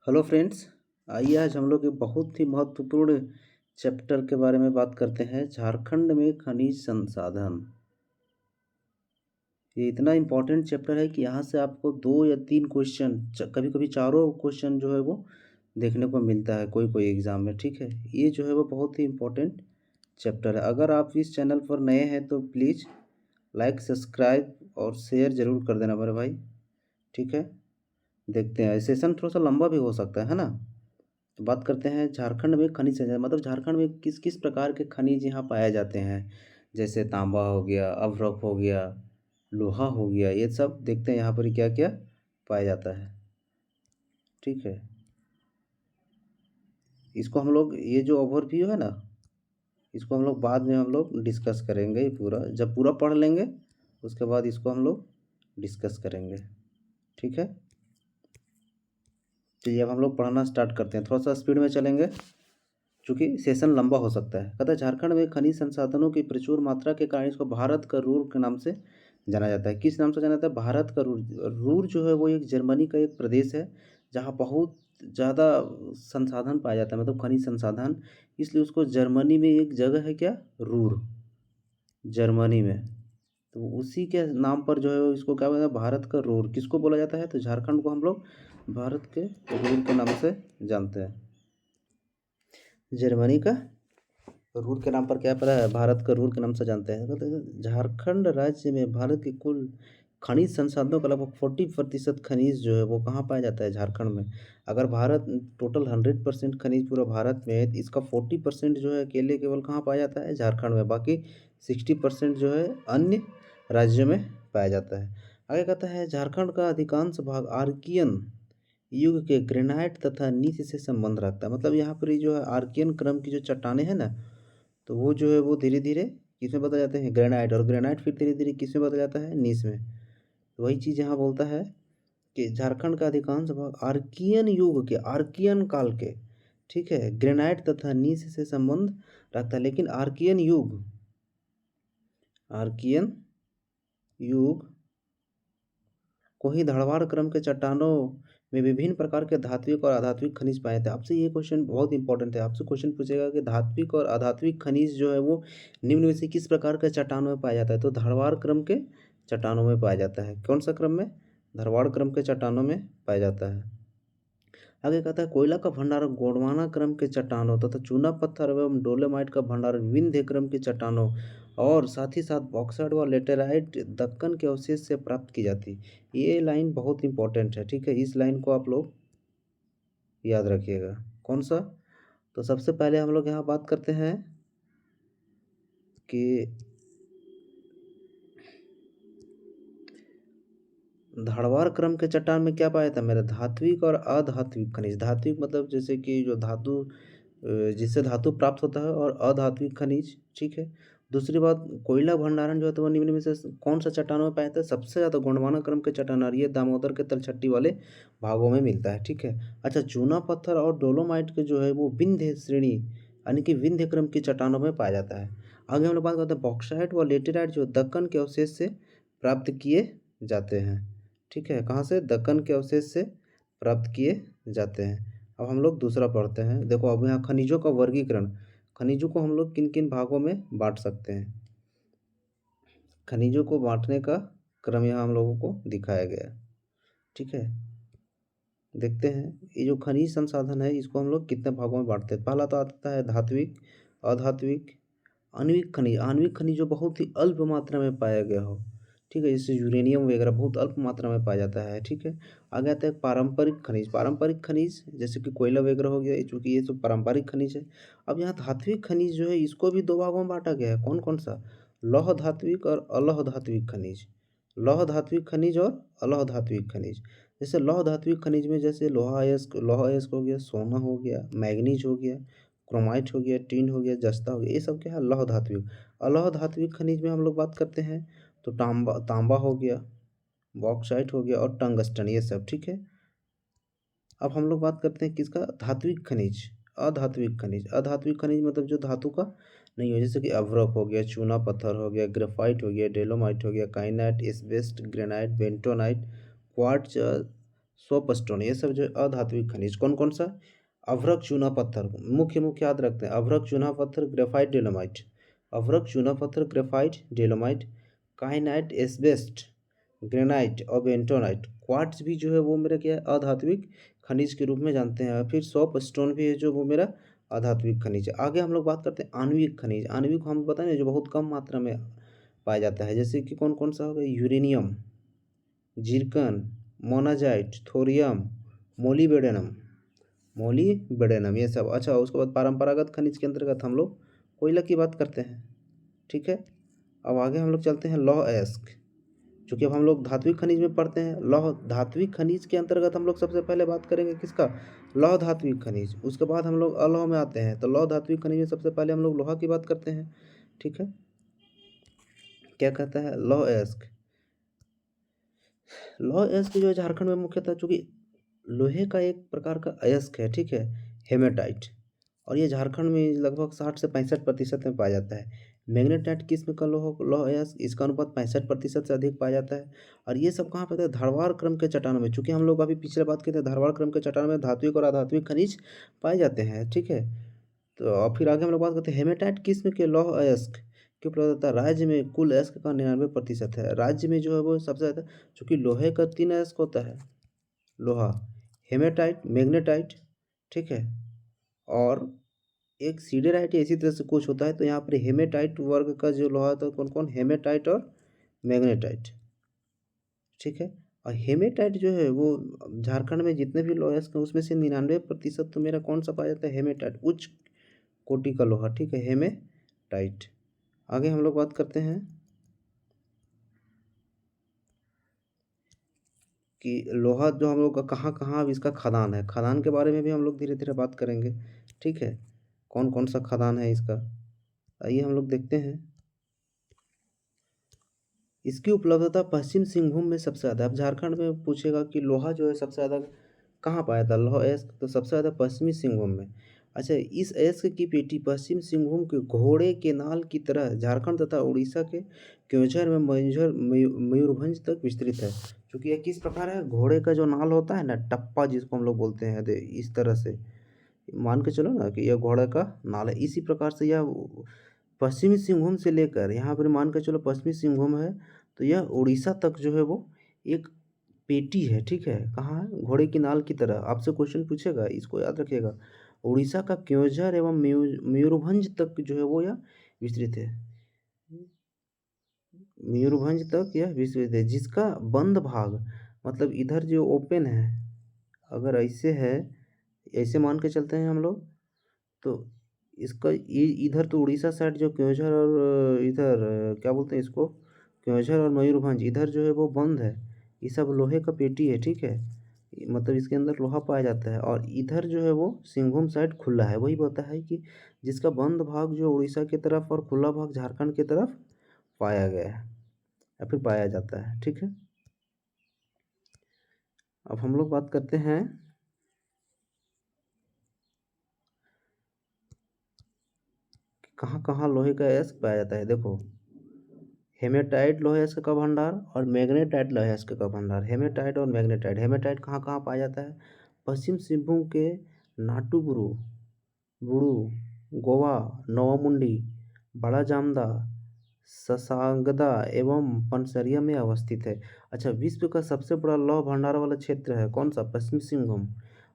Hello friends. आइए आज हम लोग एक बहुत ही महत्वपूर्ण चैप्टर के बारे में बात करते हैं, झारखंड में खनिज संसाधन। ये इतना इम्पोर्टेंट चैप्टर है कि यहाँ से आपको 2 या 3 क्वेश्चन, कभी कभी चारों क्वेश्चन जो है वो देखने को मिलता है कोई कोई एग्ज़ाम में। ठीक है, ये जो है वो बहुत ही इम्पोर्टेंट चैप्टर है। अगर आप इस चैनल पर नए हैं तो प्लीज़ लाइक, सब्सक्राइब और शेयर ज़रूर कर देना मेरे भाई। ठीक है, देखते हैं। सेशन थोड़ा सा लंबा भी हो सकता है ना। तो बात करते हैं झारखंड में खनिज संसाधन, मतलब झारखंड में किस किस प्रकार के खनिज यहाँ पाए जाते हैं। जैसे तांबा हो गया, अभ्रक हो गया, लोहा हो गया, ये सब देखते हैं यहाँ पर क्या क्या पाया जाता है। ठीक है, इसको हम लोग, ये जो ओवरव्यू है ना, इसको हम लोग बाद में हम लोग डिस्कस करेंगे। ये पूरा जब पूरा पढ़ लेंगे उसके बाद इसको हम लोग डिस्कस करेंगे। ठीक है, चलिए अब हम लोग पढ़ना स्टार्ट करते हैं। थोड़ा सा स्पीड में चलेंगे चूँकि सेशन लंबा हो सकता है। कहता है झारखंड में खनिज संसाधनों की प्रचुर मात्रा के कारण इसको भारत का रूर के नाम से जाना जाता है। किस नाम से जाना जाता है? भारत का रूर। रूर जो है वो एक जर्मनी का एक प्रदेश है जहाँ बहुत ज़्यादा संसाधन पाया जाता है, मतलब खनिज संसाधन। इसलिए उसको जर्मनी में एक जगह है क्या, रूर, जर्मनी में। तो उसी के नाम पर जो है वो इसको क्या बोलते हैं, भारत का रूर। किसको बोला जाता है? तो झारखंड को हम लोग भारत के रूर के नाम से जानते हैं। जर्मनी का रूर के नाम पर क्या पड़ा है, भारत का रूर के नाम से जानते हैं। तो झारखंड राज्य में भारत के कुल खनिज संसाधनों का लगभग 40% खनिज जो है वो कहाँ पाया जाता है, झारखंड में। अगर भारत टोटल 100% खनिज पूरा भारत में है तो इसका 40% जो है अकेले केवल कहाँ पाया जाता है, झारखंड में। बाकी 60% जो है अन्य राज्यों में पाया जाता है। आगे कहता है झारखंड का अधिकांश भाग आर्कियन युग के ग्रेनाइट तथा नीच से संबंध रखता है। मतलब यहाँ पर ये जो है आर्कियन क्रम की जो चट्टानें हैं ना, तो वो जो है वो धीरे धीरे किसमें बदल जाते हैं, ग्रेनाइट, और ग्रेनाइट फिर धीरे धीरे किसमें बदल जाता है, नीस में। तो वही चीज़ यहाँ बोलता है कि झारखंड का अधिकांश भाग आर्कियन युग के, आर्कियन काल के, ठीक है, ग्रेनाइट तथा नीस से संबंध रखता है। लेकिन आर्कियन युग, आर्कियन युग को ही धड़वाड़ क्रम के चट्टानों में विभिन्न प्रकार के धात्विक और अधात्विक खनिज पाए थे। आपसे ये क्वेश्चन बहुत इंपॉर्टेंट है। आपसे क्वेश्चन पूछेगा कि धात्विक और अधात्विक खनिज जो है वो निम्न में से किस प्रकार के चट्टानों में पाया जाता है? तो धड़वाड़ क्रम के चट्टानों में पाया जाता है। कौन सा क्रम में? धड़वाड़ क्रम के चट्टानों में पाया जाता है। आगे कहता है कोयला का भंडारण गोंडवाना क्रम के चट्टानों तथा चूना पत्थर एवं डोलेमाइट का भंडारण विंध्य क्रम की चट्टानों और साथ ही साथ बॉक्साइट व लेटेराइट दक्कन के अवशेष से प्राप्त की जाती। ये लाइन बहुत इंपॉर्टेंट है। ठीक है, इस लाइन को आप लोग याद रखिएगा। कौन सा? तो सबसे पहले हम लोग यहाँ बात करते हैं कि धारवाड़ क्रम के चट्टान में क्या पाया था मेरा, धात्विक और अधात्विक खनिज। धात्विक मतलब जैसे कि जो धातु, जिससे धातु प्राप्त होता है, और अधात्विक खनिज। ठीक है, दूसरी बात, कोयला भंडारण जो है तो वो निम्न में से कौन सा चट्टानों में पाया था? सबसे ज़्यादा गोंडवाना क्रम के चट्टान, और ये दामोदर के तलछट्टी वाले भागों में मिलता है। ठीक है, अच्छा, चूना पत्थर और डोलोमाइट के जो है वो विंध्य श्रेणी यानी कि विंध्य क्रम की चट्टानों में पाया जाता है। आगे हम लोग बात करते हैं बॉक्साइट व लेटेराइट जो दक्कन के अवशेष से प्राप्त किए जाते हैं। ठीक है, कहाँ से? दक्कन के अवशेष से प्राप्त किए जाते हैं। अब हम लोग दूसरा पढ़ते हैं। देखो अब यहाँ खनिजों का वर्गीकरण, खनिजों को हम लोग किन किन भागों में बांट सकते हैं। खनिजों को बांटने का क्रम यहाँ हम लोगों को दिखाया गया है। ठीक है, देखते हैं ये जो खनिज संसाधन है इसको हम लोग कितने भागों में बांटते हैं। पहला तो आता है धात्विक, अधात्विक, आणविक खनिज। आणविक खनिज जो बहुत ही अल्प मात्रा में पाया गया हो। ठीक है, जैसे यूरेनियम वगैरह बहुत अल्प मात्रा में पाया जाता है। ठीक है, आगे आता है पारंपरिक खनिज। पारंपरिक खनिज जैसे कि कोयला वगैरह हो गया, चूँकि ये सब पारंपरिक खनिज है। अब यहाँ धात्विक खनिज जो है इसको भी 2 भागों में बांटा गया है। कौन कौन सा? लौह धात्विक और अलौह धात्विक खनिज। लौह धात्विक खनिज और अलौह धात्विक खनिज। जैसे लौह धात्विक खनिज में जैसे लोहा अयस्क हो गया, सोना हो गया, मैग्नीज हो गया, क्रोमाइट हो गया, टिन हो गया, जस्ता हो गया, ये सब क्या है? लौह धात्विक। अलौह धात्विक खनिज में हम लोग बात करते हैं तो तांबा, तांबा हो गया, बॉक्साइट हो गया और टंगस्टन, ये सब। ठीक है, अब हम लोग बात करते हैं किसका? धात्विक खनिज, अधात्विक खनिज। अधात्विक खनिज मतलब जो धातु का नहीं हो, जैसे कि अभ्रक हो गया, चूना पत्थर हो गया, ग्रेफाइट हो गया, डेलोमाइट हो गया, काइनाइट, एस्बेस्ट, ग्रेनाइट, बेंटोनाइट, क्वार्ट्ज, सोपस्टोन, ये सब जो है अधात्विक खनिज। कौन कौन सा? अभ्रक चूना पत्थर, मुख्य मुख्य याद रखते हैं। अभ्रक चूना पत्थर, ग्रेफाइट, डेलोमाइट। अभ्रक चूना पत्थर, ग्रेफाइट, डेलोमाइट, काइनाइट, एस्बेस्ट, ग्रेनाइट और बेंटोनाइट। क्वार्ट्ज भी जो है वो मेरा क्या है? अधात्विक खनिज के रूप में जानते हैं। फिर सोप स्टोन भी है जो वो मेरा अधात्विक खनिज है। आगे हम लोग बात करते हैं आणविक खनिज। आणविक हम बताएं जो बहुत कम मात्रा में पाया जाता है, जैसे कि कौन कौन सा होगा? Uranium, zircon, monazite, thorium, molybdenum, molybdenum, ये सब। अच्छा, उसके बाद परंपरागत खनिज के अंतर्गत हम लोग कोयला की बात करते हैं। ठीक है, अब आगे हम लोग चलते हैं लौह अयस्क। चूँकि अब हम लोग धात्विक खनिज में पढ़ते हैं, लौह धात्विक खनिज के अंतर्गत हम लोग सबसे पहले बात करेंगे किसका? लौह धात्विक खनिज। उसके बाद हम लोग अलौह में आते हैं। तो लौह धात्विक खनिज में सबसे पहले हम लोग लोहा की बात करते हैं। ठीक है, क्या कहता है? लौह अयस्क। लौह अयस्क जो है झारखंड में मुख्यतः, चूँकि लोहे का एक प्रकार का अयस्क है, ठीक है, हेमेटाइट, और ये झारखंड में लगभग 60 से 65% में पाया जाता है। मैग्नेटाइट किस्म का लौह अयस्क, इसका अनुपात 65% से अधिक पाया जाता है। और ये सब कहाँ पाते हैं? धारवाड़ क्रम के चट्टानों में। चूँकि हम लोग अभी पिछले बात की थी, धारवाड़ क्रम के चट्टानों में धात्विक और अधात्विक खनिज पाए जाते हैं। ठीक है, तो अब फिर आगे हम लोग बात करते हैं हेमेटाइट किस्म के लौह अयस्क की उपलब्धता। राज्य में कुल अयस्क का 99% है। राज्य में जो है वो सबसे ज़्यादा, चूँकि लोहे का 3 अयस्क होता है, लोहा, हेमेटाइट, मैग्नेटाइट, ठीक है, और एक सीडेराइट या इसी तरह से कुछ होता है। तो यहाँ पर हेमेटाइट वर्ग का जो लोहा था, कौन कौन? हेमेटाइट और मैग्नेटाइट। ठीक है, और हेमेटाइट जो है वो झारखंड में जितने भी लोहा हैं उसमें से 99% तो मेरा कौन सा पाया जाता है? हेमेटाइट, उच्च कोटि का लोहा। ठीक है, हेमेटाइट। आगे हम लोग बात करते हैं कि लोहा जो हम लोग का कहाँ कहाँ अब इसका खदान है। खदान के बारे में भी हम लोग धीरे धीरे बात करेंगे। ठीक है, कौन कौन सा खदान है इसका, आइए हम लोग देखते हैं। इसकी उपलब्धता पश्चिम सिंहभूम में सबसे ज़्यादा है। अब झारखंड में पूछेगा कि लोहा जो है सबसे ज़्यादा कहाँ पाया था लोहा अयस्क, तो सबसे ज़्यादा पश्चिमी सिंहभूम में। अच्छा, इस अयस्क की पेटी पश्चिम सिंहभूम के घोड़े के नाल की तरह झारखंड तथा उड़ीसा के केवझर में मयूरभंज तक विस्तृत है। क्योंकि यह किस प्रकार है? घोड़े का जो नाल होता है ना, टप्पा जिसको हम लोग बोलते हैं, इस तरह से मान के चलो ना कि यह घोड़े का नाल है। इसी प्रकार से यह पश्चिमी सिंहभूम से लेकर यहाँ पर मान के चलो पश्चिमी सिंहभूम है, तो यह उड़ीसा तक जो है वो एक पेटी है। ठीक है, कहाँ है? घोड़े की नाल की तरह। आपसे क्वेश्चन पूछेगा, इसको याद रखिएगा। उड़ीसा का केवझर एवं मयूरभंज तक जो है वो यह विस्तृत है। मयूरभंज तक यह विस्तृत है, जिसका बंद भाग, मतलब इधर जो ओपन है, अगर ऐसे है, ऐसे मान के चलते हैं हम लोग, तो इसका इधर तो उड़ीसा साइड जो केवझर और इधर क्या बोलते हैं इसको, केवझर और मयूरभंज, इधर जो है वो बंद है। ये सब लोहे का पेटी है। ठीक है, मतलब इसके अंदर लोहा पाया जाता है। और इधर जो है वो सिंहभूम साइड खुला है। वही होता है कि जिसका बंद भाग जो उड़ीसा की तरफ और खुला भाग झारखंड की तरफ पाया गया है या फिर पाया जाता है। ठीक है, अब हम लोग बात करते हैं कहाँ कहाँ लोहे का अयस्क पाया जाता है। देखो, हेमेटाइट लोहे अयस्क का भंडार और मैग्नेटाइट लोहे अयस्क का भंडार। हेमेटाइट और मैग्नेटाइट। हेमेटाइट कहाँ कहाँ पाया जाता है? पश्चिम सिंहभूम के नाटुबुरु, बुड़ू, गोवा, नवामुंडी, बड़ा जामदा, ससांगदा एवं पनसरिया में अवस्थित है। अच्छा, विश्व का सबसे बड़ा लौह भंडार वाला क्षेत्र है कौन सा? पश्चिम सिंहभूम।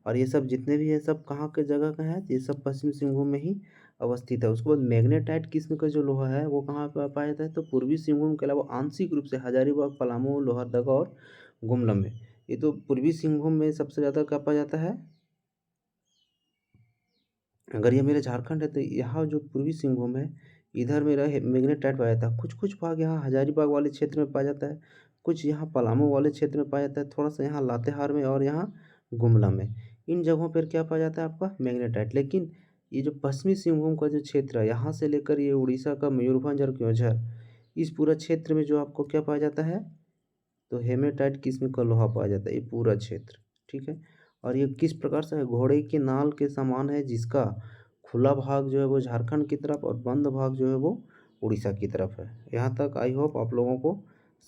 और ये सब जितने भी है सब कहाँ के जगह का है? ये सब पश्चिम सिंहभूम में ही अवस्थित है। उसके बाद मैग्नेटाइट किस्म का जो लोहा है वो कहाँ पर पाया जाता है? तो पूर्वी सिंहभूम के अलावा आंशिक रूप से हजारीबाग, पलामू, लोहरदगा और गुमला में। ये तो पूर्वी सिंहभूम में सबसे ज़्यादा क्या पाया जाता है? अगर ये मेरा झारखंड है तो यहाँ जो पूर्वी सिंहभूम है, इधर मेरा मैग्नेटाइट पाया जाता है। कुछ कुछ भाग यहाँ हजारीबाग वाले क्षेत्र में पाया जाता है, कुछ यहाँ पलामू वाले क्षेत्र में पाया जाता है, थोड़ा सा यहाँ लातेहार में और यहाँ गुमला में। इन जगहों पर क्या पाया जाता है? आपका मैग्नेटाइट। लेकिन ये जो पश्चिमी सिंहभूम का जो क्षेत्र है, यहाँ से लेकर ये उड़ीसा का मयूरभंज और केवझर, इस पूरा क्षेत्र में जो आपको क्या पाया जाता है? तो हेमेटाइट किस्म का लोहा पाया जाता है, ये पूरा क्षेत्र। ठीक है, और ये किस प्रकार से है? घोड़े के नाल के समान है, जिसका खुला भाग जो है वो झारखंड की तरफ और बंद भाग जो है वो उड़ीसा की तरफ है। यहाँ तक आई होप आप लोगों को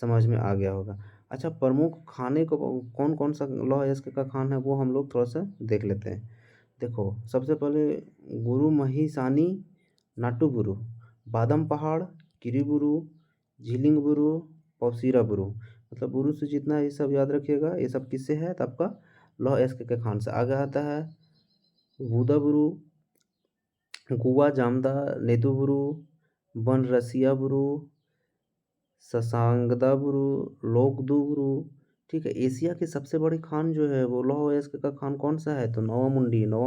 समझ में आ गया होगा। अच्छा, प्रमुख खाने को कौन कौन सा लौह अयस्क का खान है वो हम लोग थोड़ा सा देख लेते हैं। देखो, सबसे पहले गुरु महिसानी नाटुबुरु, बादम पहाड़, किरीबुरु, झिलिंगबुरु, पौसीरा बुरु। मतलब बुरु से जितना ये सब याद रखिएगा, ये सब किससे है तो आपका लौह अयस्क के खान से। आगे आता है बुदाबुरु, गुवा जामदा, नेदुबुरु, बनरसियाबुरु, ससांगदाबुरु, लोकदुबुरु। ठीक है, एशिया की सबसे बड़ी खान जो है वो लौह अयस्क का खान कौन सा है तो नौवा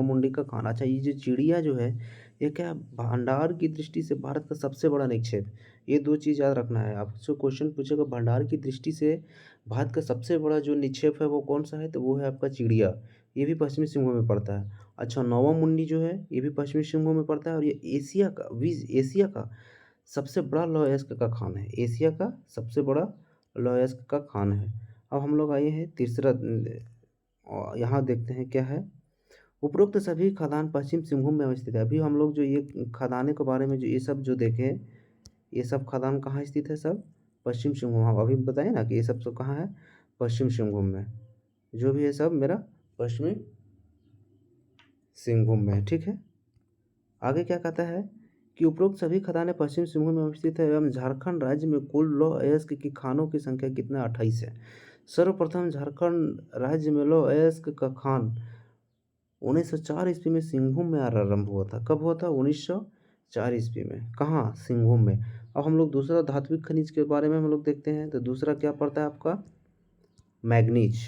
मुंडी का खान। अच्छा, ये जो चिड़िया जो है ये क्या भंडार की दृष्टि से भारत का सबसे बड़ा निक्षेप। ये दो चीज़ याद रखना है, आपसे क्वेश्चन पूछेगा भंडार की दृष्टि से भारत का सबसे बड़ा जो निक्षेप है वो कौन सा है तो वो है आपका चिड़िया। ये भी पश्चिमी सिंहभूम में पड़ता है। अच्छा, नौवा मुंडी जो है ये भी पश्चिमी सिंहभूम में पड़ता है और ये एशिया का सबसे बड़ा लौह अयस्क का खान है। एशिया का सबसे बड़ा लौह अयस्क का खान है। अब हम लोग आए हैं तीसरा, यहाँ देखते हैं क्या है। उपरोक्त सभी खदान पश्चिम सिंहभूम में अवस्थित है। अभी हम लोग जो ये खदाने के बारे में जो ये सब जो देखे, ये सब खदान कहाँ स्थित है, सब पश्चिम सिंहभूम। हम अभी बताए ना कि ये सब कहाँ है, पश्चिम सिंहभूम में। जो भी है सब मेरा पश्चिमी सिंहभूम में। ठीक है, आगे क्या कहता है कि उपरोक्त सभी खदानें पश्चिम सिंहभूम में अवस्थित है एवं झारखंड राज्य में कुल लौह अयस्क की खानों की संख्या कितना 28 है। सर्वप्रथम झारखंड राज्य में लौह अयस्क का खान 1904 ईस्वी में सिंहभूम में आरंभ हुआ था। कब हुआ था 1904 ईस्वी में, कहाँ सिंहभूम में। अब हम लोग दूसरा धात्विक खनिज के बारे में हम लोग देखते हैं तो दूसरा क्या पड़ता है आपका मैग्नीज।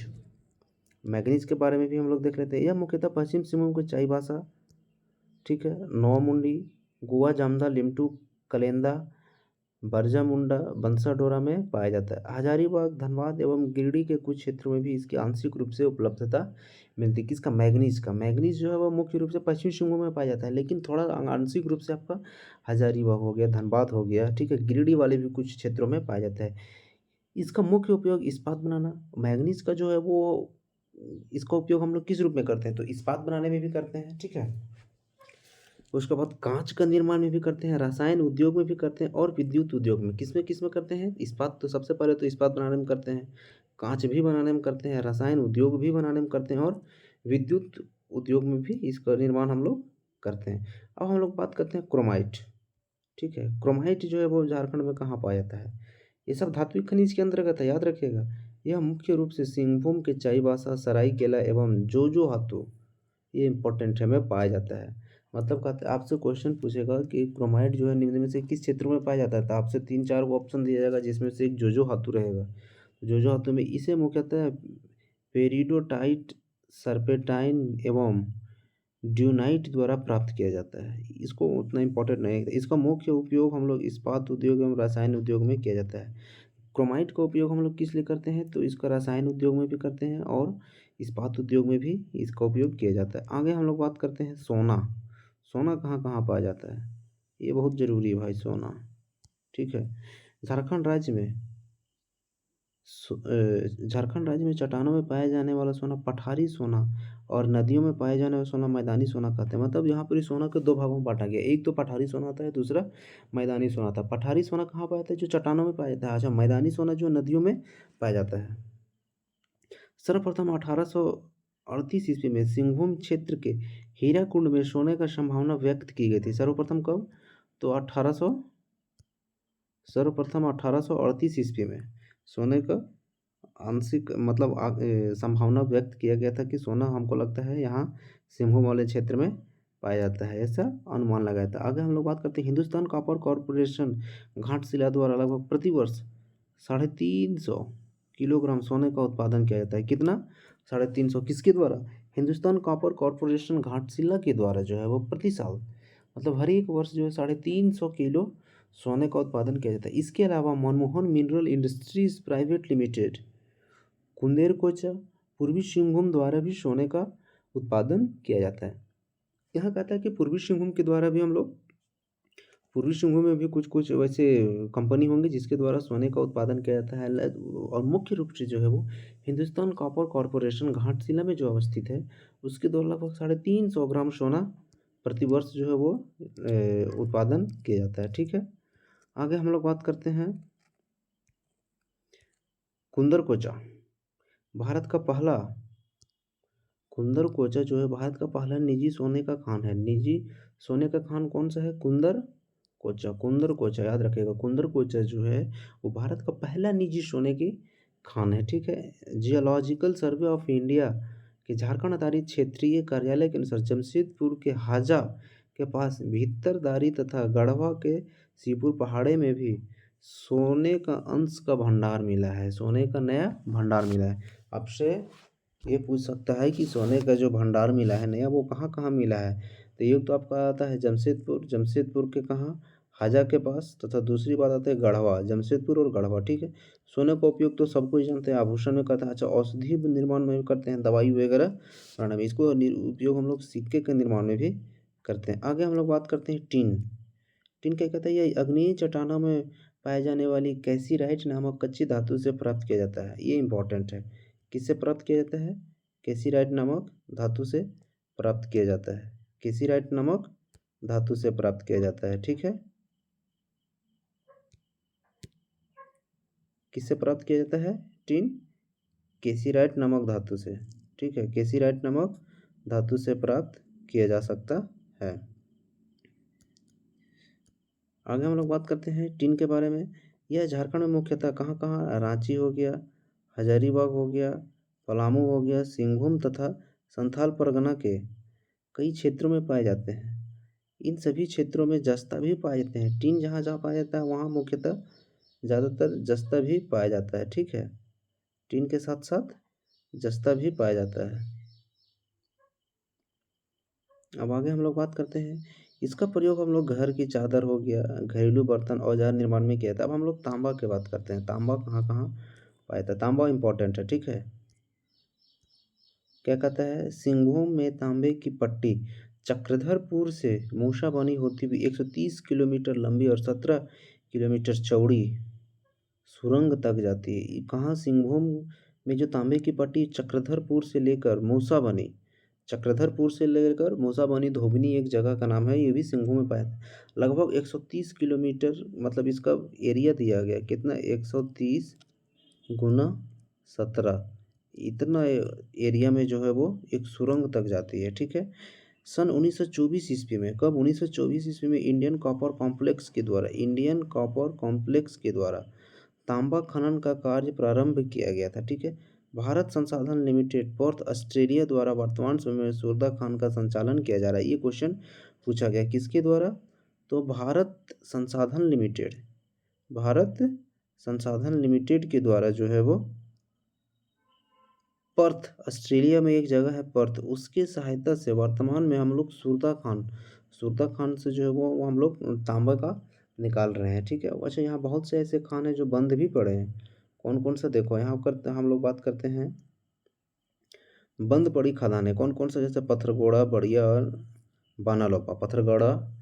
मैग्नीज के बारे में भी हम लोग देख लेते हैं। यह मुख्यतः पश्चिम सिंहभूम के चाईबासा, ठीक है, नौमुंडी, गोवा जामदा, लिमटू, कलेंदा, बरजामुंडा, बंसाडोरा में पाया जाता है। हजारीबाग, धनबाद एवं गिरिडीह के कुछ क्षेत्रों में भी इसकी आंशिक रूप से उपलब्धता मिलती है। किसका मैग्नीज का। मैग्नीज जो है वह मुख्य रूप से पश्चिमी सिंहभूम में पाया जाता है, लेकिन थोड़ा आंशिक रूप से आपका हजारीबाग हो गया, धनबाद हो गया, ठीक है, गिरिडीह वाले भी कुछ क्षेत्रों में पाया जाता है। इसका मुख्य उपयोग इस्पात बनाना। मैग्नीज का जो है वो इसका उपयोग हम लोग किस रूप में करते हैं तो इस्पात बनाने में भी करते हैं। ठीक है, उसके बाद कांच का निर्माण में भी करते हैं, रसायन उद्योग में भी करते हैं और विद्युत उद्योग में। किस में करते हैं इस्पात, तो सबसे पहले तो इस्पात बनाने में करते हैं, कांच भी बनाने में करते हैं, रसायन उद्योग भी बनाने में करते हैं और विद्युत उद्योग में भी इसका निर्माण हम लोग करते हैं। अब हम लोग बात करते हैं क्रोमाइट। ठीक है, क्रोमाइट जो है वो झारखंड में कहाँ पाया जाता है। ये सब धात्विक खनिज के अंतर्गत है, याद रखिएगा। यह मुख्य रूप से सिंहभूम के चाईबासा, सरायकेला एवं जोजोहातू, ये इंपॉर्टेंट है, में पाया जाता है। मतलब कहते आपसे क्वेश्चन पूछेगा कि क्रोमाइट जो है निम्न में से किस क्षेत्र में पाया जाता है तो आपसे 3-4 को ऑप्शन दिया जाएगा, जिसमें से एक जोजोहातू रहेगा। जोजोहातू में इसे मुख्यतः पेरिडोटाइट, सर्पेटाइन एवं ड्यूनाइट द्वारा प्राप्त किया जाता है। इसको उतना इंपॉर्टेंट नहीं है। इसका मुख्य उपयोग हम लोग इस्पात उद्योग एवं रसायन उद्योग में किया जाता है। क्रोमाइट का उपयोग हम लोग किस लिए करते हैं तो इसका रसायन उद्योग में भी करते हैं और इस्पात उद्योग में भी इसका उपयोग किया जाता है। आगे हम लोग बात करते हैं सोना। सोना कहाँ कहाँ पाया जाता है, ये बहुत ज़रूरी है भाई, सोना। ठीक है, झारखंड राज्य में झारखंड राज्य में चट्टानों में पाया जाने वाला सोना पठारी सोना और नदियों में पाए जाने वाला सोना मैदानी सोना कहते हैं। मतलब यहाँ पर इस सोना के दो भागों में बांटा गया, एक तो पठारी सोना होता है, दूसरा मैदानी सोना था। पठारी सोना कहाँ पाया जाता है, जो चट्टानों में पाया जाता है। अच्छा, मैदानी सोना जो नदियों में पाया जाता है। सर्वप्रथम 1838 ईस्वी में सिंहभूम क्षेत्र के हीराकुंड में सोने का संभावना व्यक्त की गई थी। सर्वप्रथम कब तो सर्वप्रथम 1838 ईस्वी में सोने का आंशिक मतलब संभावना व्यक्त किया गया था कि सोना हमको लगता है यहाँ सिंहभूम वाले क्षेत्र में पाया जाता है, ऐसा अनुमान लगाया था। आगे हम लोग बात करते हैं हिंदुस्तान कॉपर कॉरपोरेशन घाटशिला द्वारा लगभग प्रतिवर्ष 350 किलोग्राम सोने का उत्पादन किया जाता है। कितना 350, किसके द्वारा, हिंदुस्तान कॉपर कॉरपोरेशन घाटशिला के द्वारा जो है वो प्रति साल मतलब हर एक वर्ष जो है 350 किलो सोने का उत्पादन किया जाता है। इसके अलावा Manmohan Mineral Industries Private Limited Kunderkocha पूर्वी सिंहभूम द्वारा भी सोने का उत्पादन किया जाता है। यहाँ कहता है कि पूर्वी सिंहभूम के द्वारा भी हम लोग पूर्वी सिंहभूम में भी कुछ कुछ वैसे कंपनी होंगे जिसके द्वारा सोने का उत्पादन किया जाता है। और मुख्य रूप से जो है वो हिंदुस्तान कॉपर कॉरपोरेशन घाटशिला में जो अवस्थित है उसके द्वारा लगभग 350 ग्राम सोना प्रतिवर्ष जो है वो उत्पादन किया जाता है। ठीक है, आगे हम लोग बात करते हैं कुंदरकोचा भारत का पहला कुंदरकोचा जो है भारत का पहला निजी सोने का खान है। निजी सोने का खान कौन सा है? कुंदरकोचा याद रखिएगा। कुंदरकोचा जो है वो भारत का पहला निजी सोने की खान है। ठीक है। जियोलॉजिकल सर्वे ऑफ इंडिया के झारखंड आधारित क्षेत्रीय कार्यालय के अनुसार जमशेदपुर के हाजा के पास भीतरदारी तथा गढ़वा के सीपुर पहाड़े में भी सोने का अंश का भंडार मिला है। सोने का नया भंडार मिला है। आपसे ये पूछ सकता है कि सोने का जो भंडार मिला है नया वो कहाँ कहाँ मिला है। तो एक तो आपका आता है जमशेदपुर के कहाँ? हाजा के पास। तथा दूसरी बात आती है गढ़वा, जमशेदपुर और गढ़वा। ठीक है। सोने का उपयोग तो सब कुछ जानते हैं, आभूषण में करते हैं। अच्छा, औषधि निर्माण में भी करते हैं, दवाई वगैरह बनाने में। इसको उपयोग हम लोग सिक्के के निर्माण में भी करते हैं। आगे हम लोग बात करते हैं टिन। टिन क्या कहता है? ये अग्नेय चट्टानों में पाए जाने वाली कैसीराइट नामक कच्ची धातु से प्राप्त किया जाता है। ये इंपॉर्टेंट है। किससे प्राप्त किया जाता है? कैसीराइट नामक धातु से प्राप्त किया जाता है। कैसीराइट नामक धातु से प्राप्त किया जाता है। ठीक है। किससे प्राप्त किया जाता है? टिन कैसीराइट नामक धातु से। ठीक है। कैसीराइट नामक धातु से प्राप्त किया जा सकता है। आगे हम लोग बात करते हैं टिन के बारे में। यह झारखंड में मुख्यतः कहाँ कहाँ? रांची हो गया, हजारीबाग हो गया, पलामू हो गया, सिंहभूम तथा संथाल परगना के कई क्षेत्रों में पाए जाते हैं। इन सभी क्षेत्रों में जस्ता भी पाए जाते हैं। टिन जहाँ जहाँ पाया जाता है वहाँ मुख्यतः ज़्यादातर जस्ता भी पाया जाता है। ठीक है। टिन के साथ साथ जस्ता भी पाया जाता है। अब आगे हम लोग बात करते हैं इसका प्रयोग हम लोग घर की चादर हो गया, घरेलू बर्तन, औजार निर्माण में किया था। अब हम लोग तांबा की बात करते हैं। तांबा कहाँ कहाँ पाया था? तांबा इंपॉर्टेंट है। ठीक है। क्या कहता है? सिंहभूम में तांबे की पट्टी चक्रधरपुर से मूसा बनी होती हुई 130 किलोमीटर लंबी और 17 किलोमीटर चौड़ी सुरंग तक जाती है। ये कहाँ? सिंहभूम में जो तांबे की पट्टी चक्रधरपुर से लेकर मूसा बनी, चक्रधरपुर से लेकर मूसाबनी धोबनी एक जगह का नाम है। ये भी सिंहभूम में पाया था। लगभग 130 किलोमीटर मतलब इसका एरिया दिया गया कितना? 130 गुना 17 इतना एरिया में जो है वो एक सुरंग तक जाती है। ठीक है। सन 1924 ईस्वी में, कब? 1924 ईस्वी में इंडियन कॉपर कॉम्प्लेक्स के द्वारा तांबा खनन का कार्य प्रारंभ किया गया था। ठीक है। भारत संसाधन लिमिटेड पर्थ ऑस्ट्रेलिया द्वारा वर्तमान समय में सुरदा खान का संचालन किया जा रहा है। ये क्वेश्चन पूछा गया किसके द्वारा? तो भारत संसाधन लिमिटेड के द्वारा जो है वो पर्थ, ऑस्ट्रेलिया में एक जगह है पर्थ, उसकी सहायता से वर्तमान में हम लोग सुरदा खान से जो है वो हम लोग तांबा का निकाल रहे हैं। ठीक है। अच्छा, यहाँ बहुत से ऐसे खान हैं जो बंद भी पड़े हैं। कौन कौन सा? देखो यहाँ करते हम लोग बात करते हैं बंद पड़ी खदानें कौन कौन सा? जैसे पत्थरगोड़ा, बढ़िया और बानालोपा। पत्थरगोड़ा,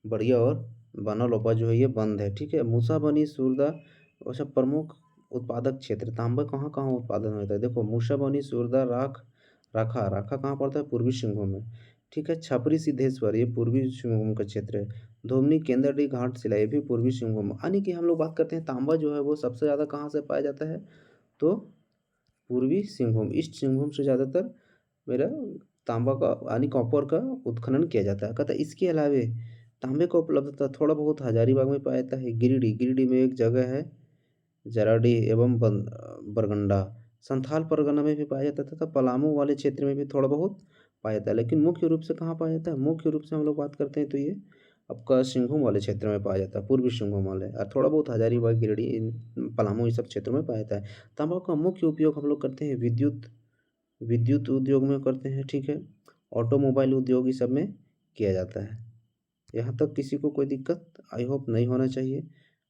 बढ़िया और बानालोपा जो है ये बंद है। ठीक है। मूसाबनी, सुरदा। अच्छा, प्रमुख उत्पादक क्षेत्र तांबा कहाँ कहाँ उत्पादन होता है? देखो मूसाबनी, सुरदा, राखा कहाँ पड़ता है? पूर्वी सिंहभूम में। ठीक है। छपरी सिद्धेश्वर ये पूर्वी सिंहभूम का क्षेत्र है। धोबनी, केंद्रडी, घाटशिला ये भी पूर्वी सिंहभूम। यानी कि हम लोग बात करते हैं तांबा जो है वो सबसे ज़्यादा कहाँ से पाया जाता है? तो पूर्वी सिंहभूम, ईस्ट सिंहभूम से ज़्यादातर मेरा तांबा का यानी कॉपर का उत्खनन किया जाता है। कहता है इसके अलावे तांबे का उपलब्धता थोड़ा बहुत हजारीबाग में पाया जाता है। गिरिडीह में एक जगह है जराडी एवं बरगंडा। संथाल परगना में भी पाया जाता था। पलामू वाले क्षेत्र में भी थोड़ा बहुत पाया जाता है। लेकिन मुख्य रूप से कहाँ पाया जाता है? मुख्य रूप से हम लोग बात करते हैं तो ये आपका सिंहभूम वाले क्षेत्र में पाया जाता है, पूर्वी सिंहभूम वाले, और थोड़ा बहुत हजारीबाग, गिरिडीह, पलामू ये सब क्षेत्रों में पाया जाता है। तांबा का मुख्य उपयोग हम लोग करते हैं विद्युत उद्योग में करते हैं। ठीक है। ऑटोमोबाइल उद्योग ये सब में किया जाता है। यहाँ तक किसी को कोई दिक्कत आई होप नहीं होना चाहिए।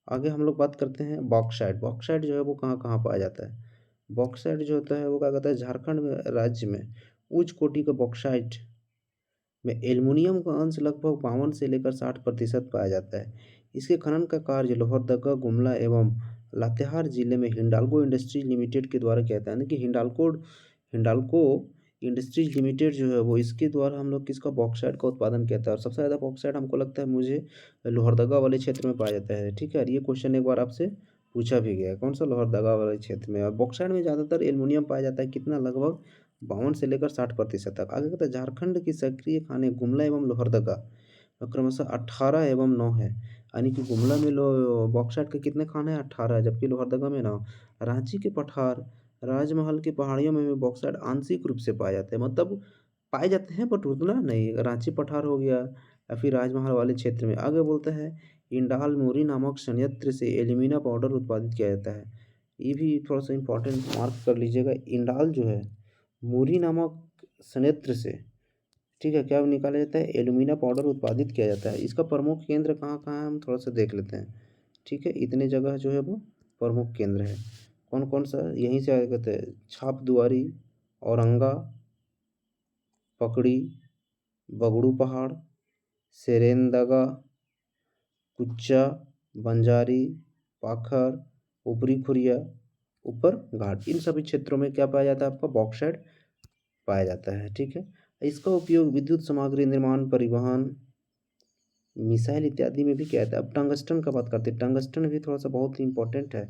आगे हम लोग बात करते हैं बॉक्साइट जो है वो कहाँ कहाँ पाया जाता है? बॉक्साइट जो होता है वो क्या कहता है? झारखंड में राज्य में उच्च कोटि का बॉक्साइट में एल्युमिनियम का अंश लगभग 52 से लेकर 60% पाया जाता है। इसके खनन का कार्य लोहरदगा, गुमला एवं लातेहार जिले में हिंडाल्को इंडस्ट्रीज लिमिटेड के द्वारा किया जाता है। यानी कि हिंडाल्को इंडस्ट्रीज लिमिटेड जो है वो इसके द्वारा हम लोग किसका? बॉक्साइट का उत्पादन किया था। और सबसे ज़्यादा बॉक्साइट हमको लगता है मुझे लोहरदगा वाले क्षेत्र में पाया जाता है। ठीक है। और ये क्वेश्चन एक बार आपसे पूछा भी गया है। कौन सा? लोहरदगा वाले क्षेत्र में। और बॉक्साइट में ज़्यादातर एल्युमिनियम पाया जाता है, कितना? लगभग 52 से लेकर 60% तक। आगे कहता है झारखंड की सक्रिय खानें गुमला एवं लोहरदगा क्रमशः 18 एवं 9 है। यानी कि गुमला में लो बॉक्साइट के कितने खाने हैं? 18 है, जबकि लोहरदगा में 9। रांची के पठार, राजमहल की पहाड़ियों में भी बॉक्साइट आंशिक रूप से पाए जाते हैं, मतलब पाए जाते हैं बट उतना नहीं। रांची पठार हो गया या फिर राजमहल वाले क्षेत्र में। आगे बोलता है इंडाल मोरी नामक संयंत्र से एल्यूमिना पाउडर उत्पादित किया जाता है। ये भी थोड़ा सा इम्पोर्टेंट मार्क कर लीजिएगा। इंडाल जो है मोरी नामक संयंत्र से, ठीक है, क्या निकाला जाता है? एल्यूमिना पाउडर उत्पादित किया जाता है। इसका प्रमुख केंद्र कहाँ कहाँ है हम थोड़ा सा देख लेते हैं। ठीक है, इतने जगह जो है वो प्रमुख केंद्र है। कौन कौन सा? यहीं से आगे कहते हैं छाप दुआरी, औरंगा, पकड़ी, बगड़ू पहाड़, सेरेंदगा, कुच्चा, बंजारी, पाखर, ऊपरी खुरिया, ऊपर घाट, इन सभी क्षेत्रों में क्या पाया जाता है? आपका बॉक्साइट पाया जाता है। ठीक है, इसका उपयोग विद्युत सामग्री निर्माण, परिवहन, मिसाइल इत्यादि में भी किया जाता है। अब टंगस्टन का बात करते हैं। टंगस्टन भी थोड़ा सा बहुत ही इंपॉर्टेंट है।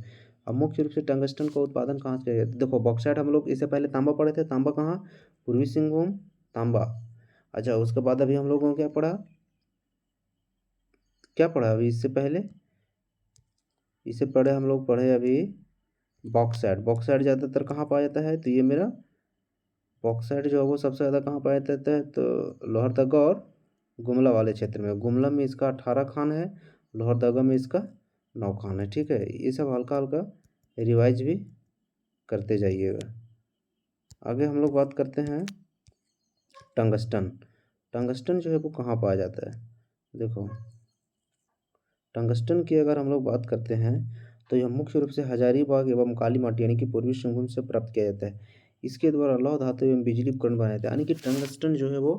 अब मुख्य रूप से टंगस्टन का उत्पादन कहाँ से किया जाता है? देखो बॉक्साइट हम लोग इससे पहले तांबा पढ़े थे। तांबा कहाँ? पूर्वी सिंहभूम, तांबा। अच्छा, उसके बाद अभी हम लोगों ने क्या पढ़ा? क्या पढ़ा अभी इससे पहले? इससे पढ़े हम लोग पढ़े अभी बॉक्साइट। बॉक्साइट ज़्यादातर कहाँ पाया जाता है? तो ये मेरा बॉक्साइट जो है वो सबसे ज़्यादा कहाँ पाया जाता है? तो लोहरदगा और गुमला वाले क्षेत्र में। गुमला में इसका 18 खान है, लोहरदगा में इसका 9 खान है। ठीक है, ये सब हल्का हल्का रिवाइज भी करते जाइएगा। आगे हम लोग बात करते हैं टंगस्टन। टंगस्टन जो है वो कहाँ पाया जाता है? देखो टंगस्टन की अगर हम लोग बात करते हैं तो यह मुख्य रूप से हजारीबाग एवं काली माटी यानी कि पूर्वी सिंहभूम से प्राप्त किया जाता है। इसके द्वारा लौह धातु एवं बिजली उपकरण बनाए जाते हैं। यानी कि टंगस्टन जो है वो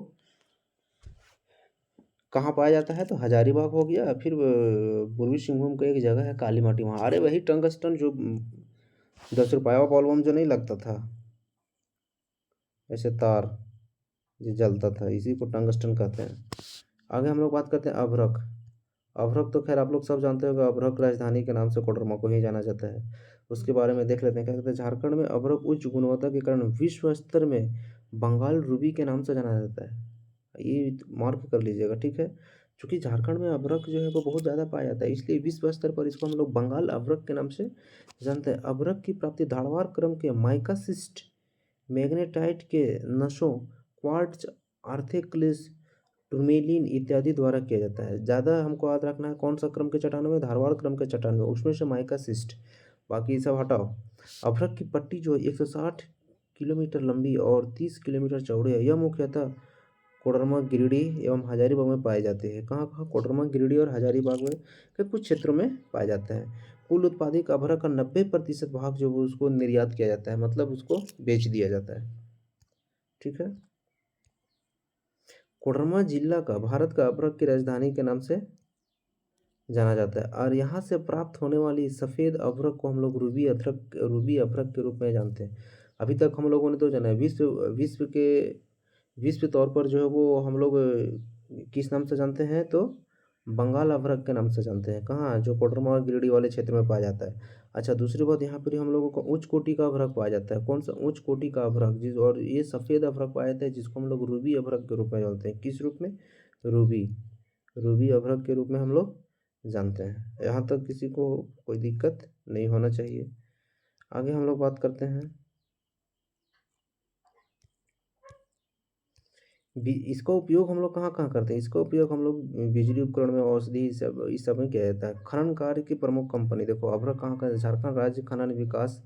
कहाँ पाया जाता है? तो हजारीबाग हो गया, फिर पूर्वी सिंहभूम का एक जगह है काली माटी, वहाँ। अरे वही टंगस्टन जो 10 रुपया बॉल्ब जो नहीं लगता था ऐसे तार जो जलता था, इसी को टंगस्टन कहते हैं। आगे हम लोग बात करते हैं अभ्रक। अभ्रक तो खैर आप लोग सब जानते होंगे। अभ्रक राजधानी के नाम से कोडरमा को ही जाना जाता है। उसके बारे में देख लेते हैं। क्या कहते हैं? झारखंड में अभ्रक उच्च गुणवत्ता के कारण विश्व स्तर में बंगाल रूबी के नाम से जाना जाता है। ये मार्क कर लीजिएगा। ठीक है, चूँकि झारखंड में अभ्रक जो है वो बहुत ज़्यादा पाया जाता है, इसलिए विश्व स्तर पर इसको हम लोग बंगाल अभ्रक के नाम से जानते हैं। अभ्रक की प्राप्ति धारवाड़ क्रम के माइकासिस्ट, मैग्नेटाइट के नशों, क्वार्ट्ज, आर्थेक्लिस, टूरमेलिन इत्यादि द्वारा किया जाता है। ज़्यादा हमको याद रखना है कौन सा क्रम के चट्टानों में? धारवाड़ क्रम के चट्टान में, उसमें से माइकासिस्ट। बाकी सब हटाओ। अभ्रक की पट्टी जो है 160 किलोमीटर लंबी और 30 किलोमीटर चौड़ी है। यह मुख्यतः कोडरमा, गिरिडीह एवं हजारीबाग में पाए जाते हैं। कहाँ कहाँ? कोडरमा, गिरिडीह और हजारीबाग में के कुछ क्षेत्रों में पाए जाते हैं। कुल उत्पादित अभ्रक का 90% भाग जो है उसको निर्यात किया जाता है, मतलब उसको बेच दिया जाता है। ठीक है, कोडरमा जिला का भारत का अभ्रक की राजधानी के नाम से जाना जाता है। और यहाँ से प्राप्त होने वाली सफ़ेद अभ्रक को हम लोग रूबी अभ्रक के रूप में जानते हैं। अभी तक हम लोगों ने तो जाना है विश्व तौर पर जो है वो हम लोग किस नाम से जानते हैं? तो बंगाल अभ्रक के नाम से जानते हैं। कहाँ? जो कोडरमा और गिरिडीह वाले क्षेत्र में पाया जाता है। अच्छा, दूसरी बात यहाँ पर हम लोगों को उच्च कोटि का अभ्रक पाया जाता है। कौन सा? उच्च कोटि का अभ्रक, जिस और ये सफ़ेद अभ्रक पाया जाता है जिसको हम लोग रूबी अभ्रक के रूप में जानते हैं। किस रूप में? रूबी रूबी अभ्रक के रूप में हम लोग जानते हैं। यहाँ तक किसी को कोई दिक्कत नहीं होना चाहिए। आगे हम लोग बात करते हैं इसका उपयोग हम लोग कहाँ कहाँ करते हैं? इसका उपयोग हम लोग बिजली उपकरण में, औषधि, इस सब में किया जाता है। खनन कार्य की प्रमुख कंपनी देखो अभ्रक कहाँ का है? झारखंड राज्य खनन विकास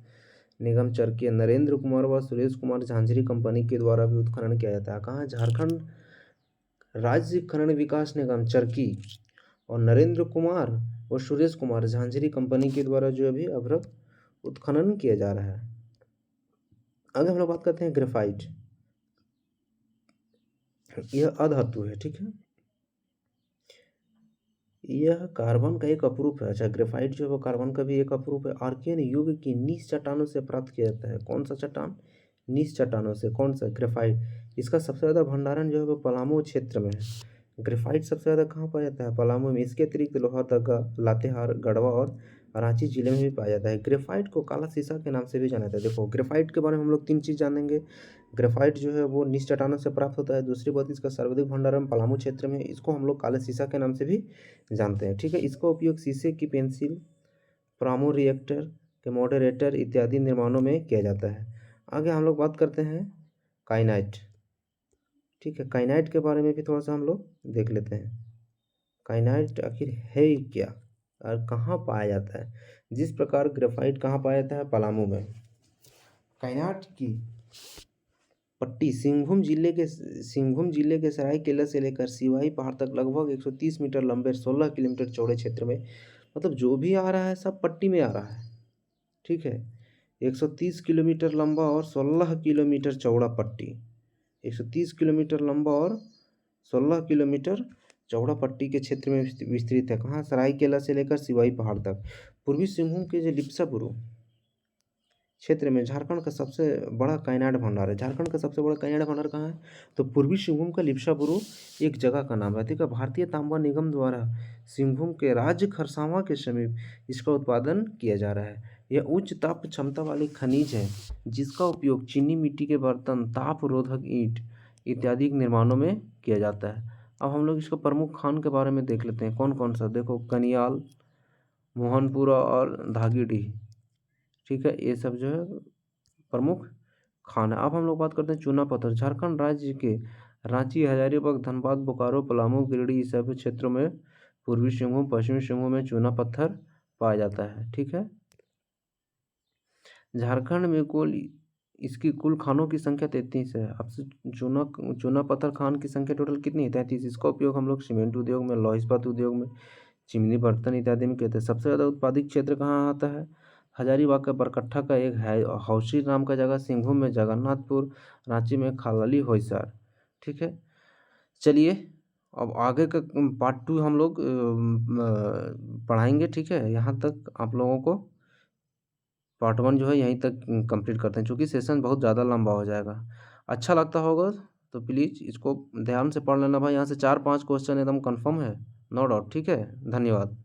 निगम चरकी, नरेंद्र कुमार व सुरेश कुमार झांझरी कंपनी के द्वारा भी उत्खनन किया जाता है। कहाँ? झारखंड राज्य खनन विकास निगम चरकी और नरेंद्र कुमार और सुरेश कुमार झांझरी कंपनी के द्वारा जो अभी अभ्रक उत्खनन किया जा रहा है। आगे हम लोग बात करते हैं ग्रेफाइट। यह अधातु है। ठीक है, यह कार्बन का एक अपरूप है। अच्छा, ग्रेफाइट जो है वो कार्बन का भी एक अपरूप है। आर्कियन युग की नीच चट्टानों से प्राप्त किया जाता है। कौन सा चट्टान? नीच चट्टानों से। कौन सा? ग्रेफाइट। इसका सबसे ज़्यादा भंडारण जो है वो पलामू क्षेत्र में है। ग्रेफाइट सबसे ज़्यादा कहाँ पाया जाता है? पलामू में। इसके अतिरिक्त लोहरदगा, लातेहार, गढ़वा और रांची जिले में भी पाया जाता है। ग्रेफाइट को काला शीशा के नाम से भी जाना जाता है। देखो ग्रेफाइट के बारे में हम लोग 3 चीज़ जानेंगे। ग्रेफाइट जो है वो निज चट्टानों से प्राप्त होता है। दूसरी बात, इसका सर्वाधिक भंडारण पलामू क्षेत्र में है। इसको हम लोग काले शीशा के नाम से भी जानते हैं, ठीक है। इसका उपयोग शीशे की पेंसिल, प्रामो रिएक्टर के मॉडरेटर इत्यादि निर्माणों में किया जाता है। आगे हम लोग बात करते हैं काइनाइट, ठीक है। काइनाइट के बारे में भी थोड़ा सा हम लोग देख लेते हैं। काइनाइट आखिर है ही क्या और कहाँ पाया जाता है। जिस प्रकार ग्रेफाइट कहाँ पाया जाता है, पलामू में। काइनाइट की पट्टी सिंहभूम जिले के सरायकेला से लेकर सिवाई पहाड़ तक लगभग 130 मीटर लंबे 16 किलोमीटर चौड़े क्षेत्र में, मतलब जो भी आ रहा है सब पट्टी में आ रहा है, ठीक है। 130 किलोमीटर लंबा और 16 किलोमीटर चौड़ा पट्टी, 130 किलोमीटर लंबा और 16 किलोमीटर चौड़ा पट्टी के क्षेत्र में विस्तृत है। कहाँ, सरायकेला से लेकर सिवाई पहाड़ तक। पूर्वी सिंहभूम के जो लिप्सापुरु क्षेत्र में झारखंड का सबसे बड़ा काइनाइट भंडार है। झारखंड का सबसे बड़ा काइनाइट भंडार कहाँ है, तो पूर्वी सिंहभूम का लिप्सापुरु एक जगह का नाम है, ठीक है। भारतीय तांबा निगम द्वारा सिंहभूम के राज्य खरसावां के समीप इसका उत्पादन किया जा रहा है। यह उच्च ताप क्षमता वाली खनिज है जिसका उपयोग चीनी मिट्टी के बर्तन, ताप रोधक ईंट इत्यादि के निर्माणों में किया जाता है। अब हम लोग इसका प्रमुख खान के बारे में देख लेते हैं, कौन कौन सा। देखो कनियाल, मोहनपुरा और धागीडीह, ठीक है। ये सब जो है प्रमुख खान है। अब हम लोग बात करते हैं चूना पत्थर। झारखंड राज्य के रांची, हजारीबाग, धनबाद, बोकारो, पलामू, गिरिडीह इस सब क्षेत्रों में पूर्वी सिंहभूम, पश्चिमी सिंहभूम में चूना पत्थर पाया जाता है, ठीक है। झारखंड में इसकी कुल खानों की संख्या 33 है। अब से चूना पत्थर खान की संख्या टोटल कितनी है, 33। इसका उपयोग हम लोग सीमेंट उद्योग में, लौह इस्पात उद्योग में, चिमनी बर्तन इत्यादि में कहते हैं। सबसे ज़्यादा उत्पादित क्षेत्र कहाँ आता है, हजारीबाग का बरकट्ठा का एक है हौसी नाम का जगह, सिंहभूम में जगन्नाथपुर, रांची में खालली होइसार, ठीक है। चलिए अब आगे का पार्ट 2 हम लोग पढ़ाएंगे, ठीक है। यहाँ तक आप लोगों को पार्ट 1 जो है यहीं तक कंप्लीट करते हैं, क्योंकि सेशन बहुत ज़्यादा लंबा हो जाएगा। अच्छा लगता होगा तो प्लीज़ इसको ध्यान से पढ़ लेना भाई। यहाँ से 4-5 क्वेश्चन एकदम कंफर्म है, नो डाउट, ठीक है। धन्यवाद।